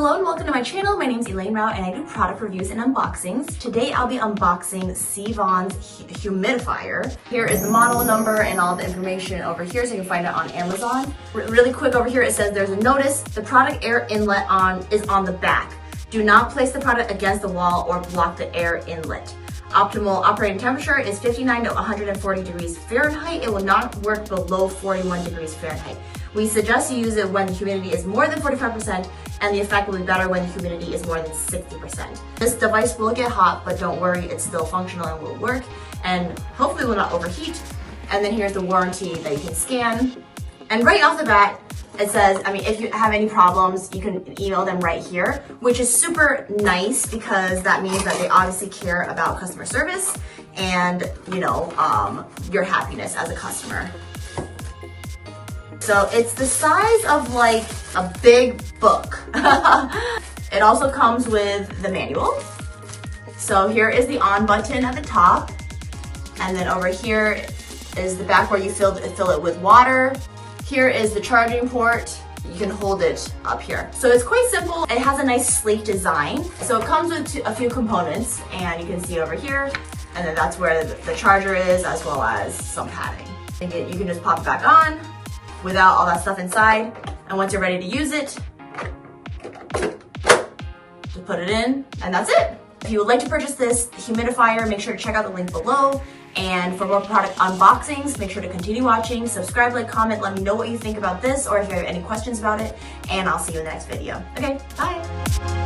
Hello and welcome to my channel. My name is Elaine Rau and I do product reviews and unboxings. Today I'll be unboxing Seavon's humidifier. Here is the model number and all the information over here so you can find it on Amazon. Really quick over here it says there's a notice. The product air inlet is on the back. Do not place the product against the wall or block the air inlet. Optimal operating temperature is 59 to 140 degrees Fahrenheit. It will not work below 41 degrees Fahrenheit. We suggest you use it when the humidity is more than 45% and the effect will be better when the humidity is more than 60%. This device will get hot, but don't worry, it's still functional and will work and hopefully will not overheat. And then here's the warranty that you can scan. And right off the bat, it says, if you have any problems, you can email them right here, which is super nice because that means that they obviously care about customer service and, your happiness as a customer. So it's the size of like a big book. It also comes with the manual. So here is the on button at the top. And then over here is the back where you fill it with water. Here is the charging port. You can hold it up here. So it's quite simple. It has a nice sleek design. So it comes with a few components and you can see over here. And then that's where the charger is as well as some padding. You can just pop it back on without all that stuff inside. And once you're ready to use it, just put it in and that's it. If you would like to purchase this humidifier, make sure to check out the link below. And for more product unboxings, make sure to continue watching, subscribe, like, comment, let me know what you think about this or if you have any questions about it, and I'll see you in the next video. Okay, bye.